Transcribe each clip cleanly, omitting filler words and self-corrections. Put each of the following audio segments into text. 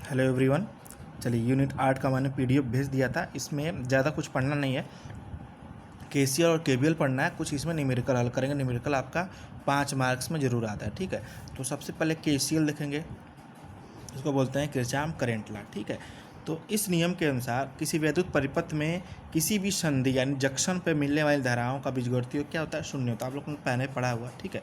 Hello everyone. चलिए unit 8 का मैंने पीडीएफ भेज दिया था। इसमें ज़्यादा कुछ पढ़ना नहीं है, केसीएल और केवीएल पढ़ना है। कुछ इसमें न्यूमेरिकल हल करेंगे। न्यूमेरिकल आपका 5 मार्क्स में ज़रूर आता है, ठीक है। तो सबसे पहले केसीएल देखेंगे, इसको बोलते हैं किरचॉफ करंट लॉ, ठीक है। तो इस नियम के अनुसार किसी वैद्युत परिपथ में किसी भी संधि यानी जंक्शन पर मिलने वाली धाराओं का बीजगणितीय योग क्या होता है? शून्य होता है। आप लोगों ने पहले पढ़ा हुआ, ठीक है।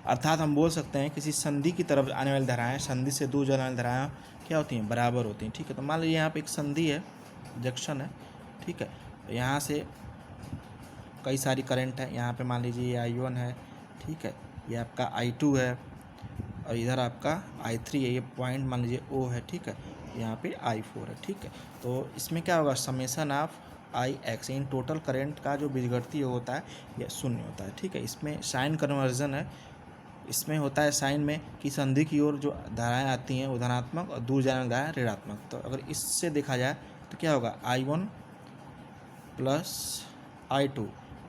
अर्थात हम बोल सकते हैं किसी संधि की तरफ आने वाली धाराएं संधि से दूर जाने वाली धाराएं क्या होती हैं? बराबर होती हैं, ठीक है। तो मान लीजिए यहाँ पे एक संधि है, जंक्शन है, ठीक है। यहाँ से कई सारी करंट है। यहाँ पे मान लीजिए ये I1 है, ठीक है, ये आपका I2 है और इधर आपका I3 है। ये पॉइंट मान लीजिए O है, ठीक है। यहाँ पे I4 है, ठीक है। तो इसमें क्या होगा? Summation of IX in total current का जो बीजगणितीय होता है यह शून्य होता है, ठीक है। इसमें साइन कन्वर्जन है। इसमें होता है साइन में कि संधि की ओर जो धाराएं आती हैं वो धनात्मक और दूर जाने वाली धाराएं ऋणात्मक। तो अगर इससे देखा जाए तो क्या होगा? I1 plus I2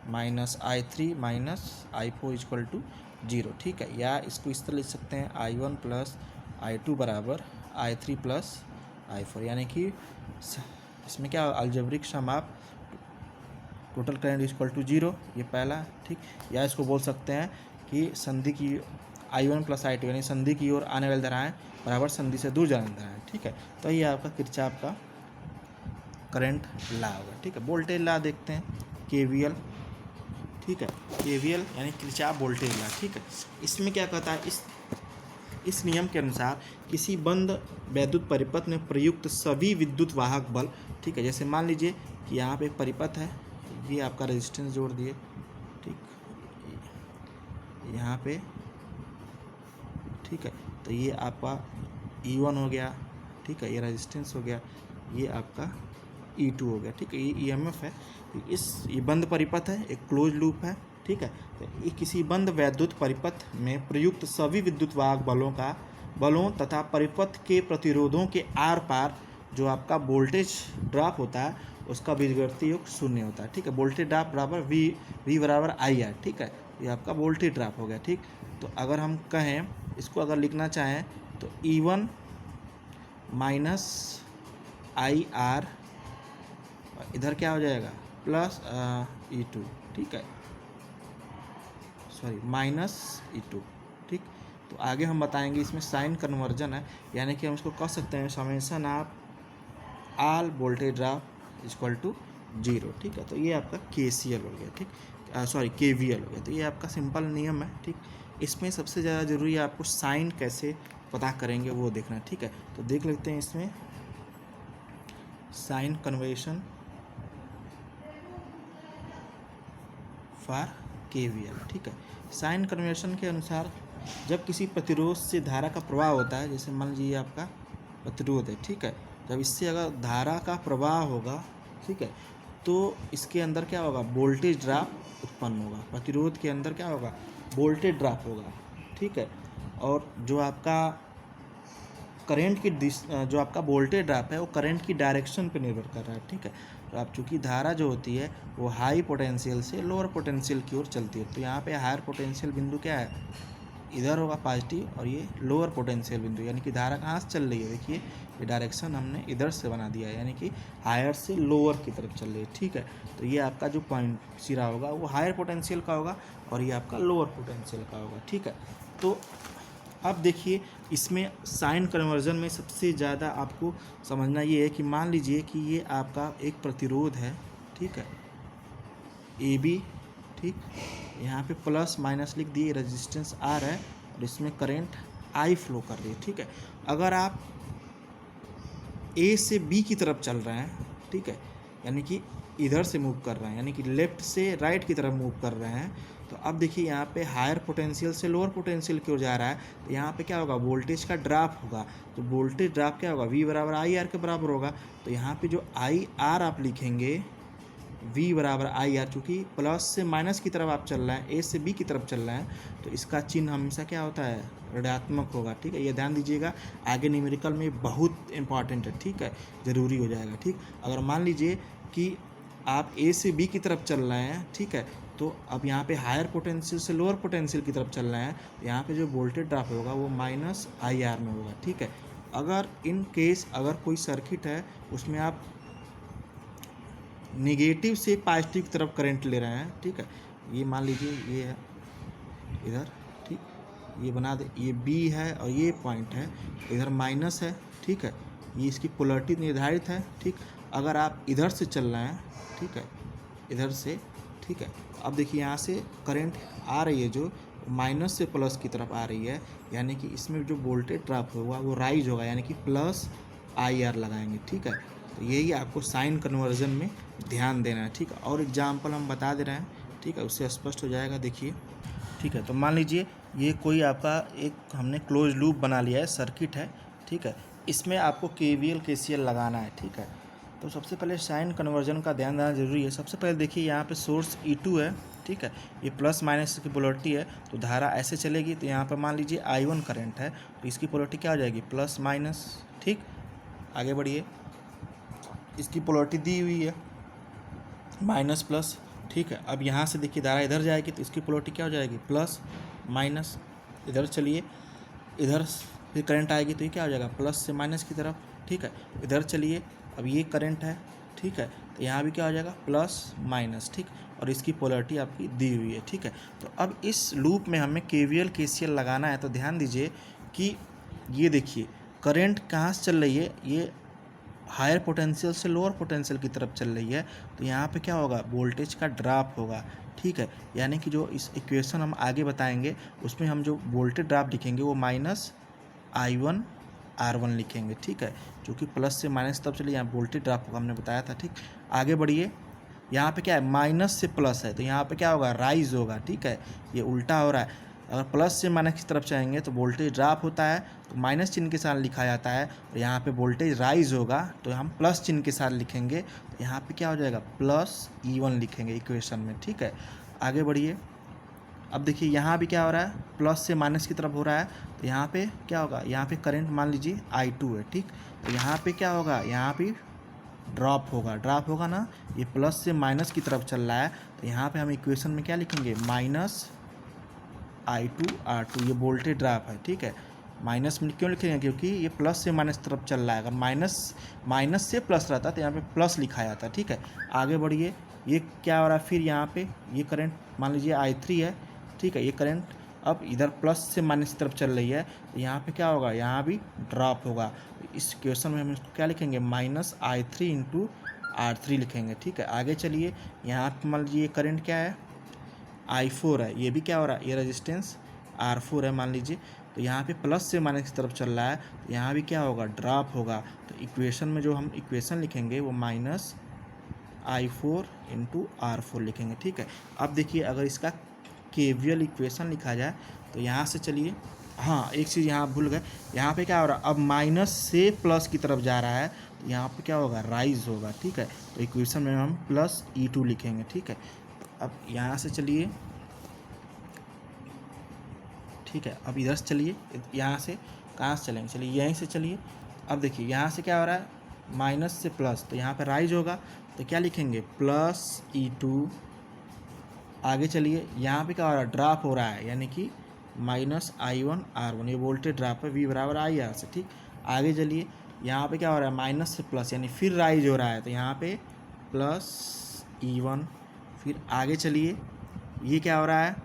minus I3 minus I4 equal to 0, ठीक है। या इसको इस तरह लिख सकते हैं I1 प्लस I2 बराबर I3 प्लस I4, यानी कि इसमें क्या algebraic sum of total current equal to 0, ये पहला, ठीक। या इसको बोल सकते हैं कि संधि की I1 प्लस I2 यानी संधि की ओर आने वाली धाराएं बराबर संधि से दूर जाने वाली धाराएं, ठीक है। तो ये आपका किरचॉफ का करंट लॉ होगा, ठीक है। वोल्टेज लॉ देखते हैं, केवीएल, ठीक है। केवीएल यानी किरचॉफ वोल्टेज लॉ, ठीक है। इसमें क्या कहता है? इस नियम के अनुसार किसी बंद वैद्युत परिपथ में प्रयुक्त सभी विद्युत वाहक बल, ठीक है। जैसे मान लीजिए कि यहाँ पे एक परिपथ है, ये आपका रेजिस्टेंस जोड़ दिए, ठीक, यहाँ पे, ठीक है। तो ये आपका E1 हो गया, ठीक है, ये रेजिस्टेंस हो गया, ये आपका E2 हो गया, ठीक है। ये EMF है। ये बंद परिपथ है, एक क्लोज लूप है, ठीक है। तो ये किसी बंद वैद्युत परिपथ में प्रयुक्त सभी विद्युत वाहक बलों तथा परिपथ के प्रतिरोधों के आर पार जो आपका वोल्टेज ड्रॉप होता है उसका बीजगणितीय योग शून्य होता है, ठीक है। वोल्टेज ड्रॉप बराबर V बराबर IR, ठीक है। ये आपका वोल्टेज ड्रॉप हो गया, ठीक। तो अगर हम कहें, इसको अगर लिखना चाहें तो E1 माइनस IR, इधर क्या हो जाएगा? प्लस E2, ठीक है, सॉरी माइनस E2, ठीक। तो आगे हम बताएंगे इसमें साइन कन्वर्जन है, यानी कि हम इसको कह सकते हैं summation of all voltage drop equal to 0, ठीक है। तो ये आपका KCL हो गया, ठीक, सॉरी KVL हो गया। तो ये आपका सिंपल नियम है, ठीक। इसमें सबसे ज़्यादा ज़रूरी है आपको साइन कैसे पता करेंगे वो देखना, ठीक है। तो देख लेते हैं इसमें साइन कन्वर्शन फॉर KVL, ठीक है। साइन कन्वर्शन के अनुसार जब किसी प्रतिरोध से धारा का प्रवाह होता है, जैसे मान लीजिए आपका प्रतिरोध है, ठीक है, जब इससे अगर धारा का प्रवाह होगा, ठीक है, तो इसके अंदर क्या होगा? वोल्टेज ड्रॉप उत्पन्न होगा। प्रतिरोध के अंदर क्या होगा? वोल्टेज ड्रॉप होगा, ठीक है। और जो आपका करंट की जो आपका वोल्टेज ड्रॉप है वो करंट की डायरेक्शन पे निर्भर कर रहा है, ठीक है। तो आप चूँकि धारा जो होती है वो हाई पोटेंशियल से लोअर पोटेंशियल की ओर चलती है, तो यहाँ पे हायर पोटेंशियल बिंदु क्या है? इधर होगा पॉजिटिव, और ये लोअर पोटेंशियल बिंदु, यानी कि धारा कहाँ से चल रही है? देखिए ये डायरेक्शन हमने इधर से बना दिया है, यानी कि हायर से लोअर की तरफ चल रही है, ठीक है। तो ये आपका जो पॉइंट सिरा होगा वो हायर पोटेंशियल का होगा और ये आपका लोअर पोटेंशियल का होगा, ठीक है। तो अब देखिए इसमें साइन कन्वर्जन में सबसे ज़्यादा आपको समझना ये है कि मान लीजिए कि ये आपका एक प्रतिरोध है, ठीक है, AB, ठीक। यहाँ पे प्लस माइनस लिख दिए, रेजिस्टेंस R है और इसमें करंट I फ्लो कर रही है, ठीक है। अगर आप A से B की तरफ चल रहे हैं, ठीक है, यानी कि इधर से मूव कर रहे हैं, यानी कि लेफ़्ट से राइट की तरफ मूव कर रहे हैं, तो अब देखिए यहाँ पे हायर पोटेंशियल से लोअर पोटेंशियल की ओर जा रहा है, तो यहाँ पे क्या होगा? वोल्टेज का ड्रॉप होगा। तो वोल्टेज ड्रॉप क्या होगा? V बराबर IR के बराबर होगा। तो यहाँ पे जो IR आप लिखेंगे V बराबर IR, चूँकि प्लस से माइनस की तरफ आप चल रहे हैं, A से B की तरफ चल रहे हैं, तो इसका चिन्ह हमेशा क्या होता है? ऋणात्मक होगा, ठीक है। ये ध्यान दीजिएगा, आगे न्यूमेरिकल में बहुत इंपॉर्टेंट है, ठीक है, ज़रूरी हो जाएगा, ठीक। अगर मान लीजिए कि आप A से B की तरफ चल रहे हैं, ठीक है, तो अब यहाँ पे हायर पोटेंशियल से लोअर पोटेंशियल की तरफ चल रहे हैं, यहाँ पे जो वोल्टेज ड्रॉप होगा वो माइनस IR में होगा, ठीक है। अगर इन केस अगर कोई सर्किट है उसमें आप निगेटिव से पॉजिटिव की तरफ करंट ले रहे हैं, ठीक है, ये मान लीजिए ये है इधर, ठीक, ये बना दे, ये बी है और ये पॉइंट है, इधर माइनस है, ठीक है, ये इसकी पोलरिटी निर्धारित है, ठीक। अगर आप इधर से चल रहे हैं, ठीक है, इधर से, ठीक है, अब देखिए यहाँ से करंट आ रही है जो माइनस से प्लस की तरफ आ रही है, यानी कि इसमें जो वोल्टेज ड्रॉप होगा वो राइज होगा, यानी कि प्लस IR लगाएंगे, ठीक है। तो यही आपको साइन कन्वर्जन में ध्यान देना है, ठीक है। और एग्जाम्पल हम बता दे रहे हैं, ठीक है, उससे स्पष्ट हो जाएगा। देखिए, ठीक है, तो मान लीजिए ये कोई आपका एक हमने क्लोज लूप बना लिया है, सर्किट है, ठीक है, इसमें आपको KVL KCL लगाना है, ठीक है। तो सबसे पहले साइन कन्वर्जन का ध्यान देना जरूरी है। सबसे पहले देखिए यहाँ पे सोर्स E2 है, ठीक है, ये प्लस माइनस की पोलरिटी है, तो धारा ऐसे चलेगी। तो यहाँ पर मान लीजिए I1 करंट है, तो इसकी पोलरिटी क्या हो जाएगी, प्लस माइनस, ठीक। आगे बढ़िए, इसकी पोलरिटी दी हुई है माइनस प्लस, ठीक है। अब यहाँ से देखिए धारा इधर जाएगी तो इसकी पोलरिटी क्या हो जाएगी, प्लस माइनस। इधर चलिए, इधर फिर करंट आएगी तो ये क्या हो जाएगा, प्लस से माइनस की तरफ, ठीक है। इधर चलिए, अब ये करंट है, ठीक है, तो यहाँ भी क्या हो जाएगा, प्लस माइनस, ठीक। और इसकी पोलरिटी आपकी दी हुई है, ठीक है। तो अब इस लूप में हमें KVL KCL लगाना है। तो ध्यान दीजिए कि ये देखिए करंट कहाँ से चल रही है, ये हायर पोटेंशियल से लोअर पोटेंशियल की तरफ चल रही है। तो यहाँ पे क्या होगा, वोल्टेज का ड्रॉप होगा, ठीक है। यानी कि जो इस इक्वेशन हम आगे बताएंगे उसमें हम जो वोल्टेज ड्रॉप लिखेंगे वो -I1 R1 लिखेंगे, ठीक है, जो कि प्लस से माइनस तब चलिए यहाँ वोल्टेज ड्रॉप होगा, हमने बताया था, ठीक। आगे बढ़िए, यहाँ पे क्या है, माइनस से प्लस है तो यहाँ पे क्या होगा, राइज होगा, ठीक है, ये उल्टा हो रहा है। अगर प्लस से माइनस की तरफ जाएंगे तो वोल्टेज ड्रॉप होता है, तो माइनस चिन्ह के साथ लिखा जाता है। और यहाँ पे वोल्टेज राइज होगा तो हम प्लस चिन्ह के साथ लिखेंगे, तो यहाँ पे क्या हो जाएगा, +E1 लिखेंगे इक्वेशन में, ठीक है। आगे बढ़िए, अब देखिए यहाँ भी क्या हो रहा है, प्लस से माइनस की तरफ हो रहा है, तो यहाँ पे क्या होगा, यहाँ पे करंट मान लीजिए I2 है, ठीक। तो यहाँ पे क्या होगा, यहाँ पे ड्रॉप होगा ना, ये प्लस से माइनस की तरफ चल रहा है, तो यहाँ पे हम इक्वेशन में क्या लिखेंगे, -I2 R2, ये वोल्टेज ड्रॉप है, ठीक है। माइनस में क्यों लिखेंगे, क्योंकि ये प्लस से माइनस तरफ चल रहा है। अगर माइनस से प्लस रहता तो यहाँ पे प्लस लिखा जाता, ठीक है। आगे बढ़िए, ये क्या हो रहा है, फिर यहाँ पे ये करंट मान लीजिए I3 है, ठीक है, ये करंट अब इधर प्लस से माइनस की तरफ चल रही है, तो यहाँ पे क्या होगा, यहाँ भी ड्रॉप होगा। इस क्वेश्चन में हम इसको क्या लिखेंगे, -I3 × R3 लिखेंगे, ठीक है। आगे चलिए, यहाँ पे मान लीजिए करंट क्या है, I4 है, ये भी क्या हो रहा है, ये रेजिस्टेंस R4 है मान लीजिए। तो यहाँ पे प्लस से माइनस की तरफ चल रहा है, तो यहाँ भी क्या होगा, ड्रॉप होगा। तो इक्वेशन में जो हम इक्वेशन लिखेंगे वो -I4 × R4 लिखेंगे, ठीक है। अब देखिए अगर इसका KVL इक्वेशन लिखा जाए तो यहाँ से चलिए, हाँ एक चीज़ यहाँ भूल गए, यहाँ पे क्या हो रहा है, अब माइनस से प्लस की तरफ जा रहा है, तो यहाँ पे क्या होगा, राइज होगा, ठीक है। तो इक्वेशन में हम +E2 लिखेंगे, ठीक है। अब यहाँ से चलिए, ठीक है, अब इधर से चलिए, यहाँ से कहाँ से चलेंगे, चलिए यहीं से चलिए। अब देखिए यहाँ से क्या हो रहा है, माइनस से प्लस, तो यहाँ पे राइज होगा, तो क्या लिखेंगे, +E2। आगे चलिए, यहाँ पे क्या हो रहा है, ड्रॉप हो रहा है, यानी कि -I1 R1, ये वोल्टेज ड्रॉप है, V = IR से, ठीक। आगे चलिए, यहाँ पे क्या हो रहा है, माइनस से प्लस, यानी फिर राइज हो रहा है, तो यहाँ पे +E1। फिर आगे चलिए, ये क्या हो रहा है,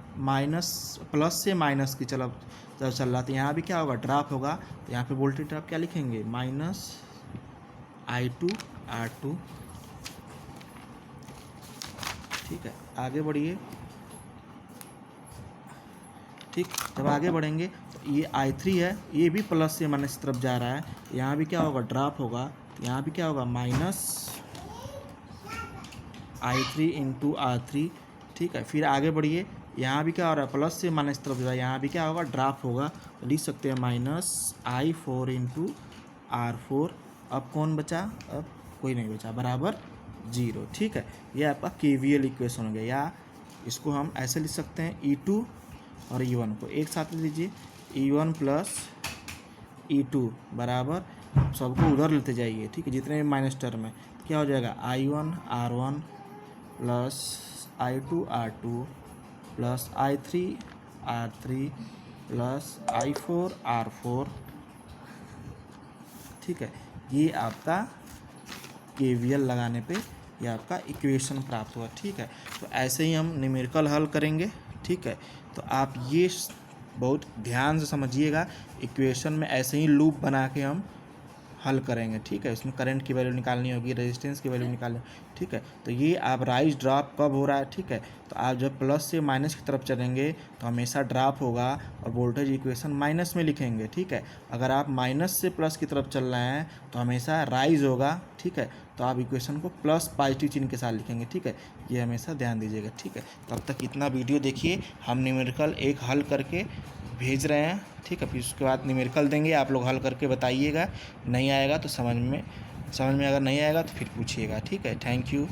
प्लस से माइनस की चल रहा, तो यहाँ भी क्या होगा, ड्रॉप होगा। तो यहाँ पे वोल्टेज ड्रॉप क्या लिखेंगे, -I2 R2, ठीक है। आगे बढ़िए, ठीक। जब आगे बढ़ेंगे तो ये I3 है, ये भी प्लस से माइनस की तरफ जा रहा है, यहाँ भी क्या होगा, ड्रॉप होगा। तो यहाँ भी क्या होगा, -I3 × R3, ठीक है। फिर आगे बढ़िए, यहाँ भी क्या हो रहा है, प्लस से माइनस तरफ जा रहा है, यहाँ भी क्या होगा, ड्रॉप होगा। तो लिख सकते हैं -I4 × R4। अब कौन बचा, अब कोई नहीं बचा, बराबर 0, ठीक है। ये आपका KVL इक्वेशन हो गया, या इसको हम ऐसे लिख सकते हैं, E2 और E1 को एक साथ ले लीजिए, E1 + E2 बराबर, सबको उधर लेते जाइए, ठीक है, जितने भी माइनस टर्म है। तो क्या हो जाएगा, I1 R1 + I2 R2 + I3 R3 + I4 R4 ठीक है। ये आपका KVL लगाने पे ये आपका इक्वेशन प्राप्त हुआ, ठीक है। तो ऐसे ही हम न्यूमेरिकल हल करेंगे, ठीक है। तो आप ये बहुत ध्यान से समझिएगा, इक्वेशन में ऐसे ही लूप बना के हम हल करेंगे, ठीक है। इसमें करंट की वैल्यू निकालनी होगी, रेजिस्टेंस की वैल्यू निकालनी, ठीक है। तो ये आप राइज ड्रॉप कब हो रहा है, ठीक है। तो आप जब प्लस से माइनस की तरफ चलेंगे तो हमेशा ड्रॉप होगा और वोल्टेज इक्वेशन माइनस में लिखेंगे, ठीक है। अगर आप माइनस से प्लस की तरफ चल रहे हैं तो हमेशा राइज होगा, ठीक है। तो आप इक्वेशन को प्लस पॉजिटिव चिन्ह के साथ लिखेंगे, ठीक है। ये हमेशा ध्यान दीजिएगा, ठीक है। तब तक इतना वीडियो देखिए, हम न्यूमेरिकल एक हल करके भेज रहे हैं, ठीक है। फिर उसके बाद न्यूमेरिकल देंगे, आप लोग हल करके बताइएगा। नहीं आएगा तो समझ में अगर नहीं आएगा तो फिर पूछिएगा, ठीक है। Thank you.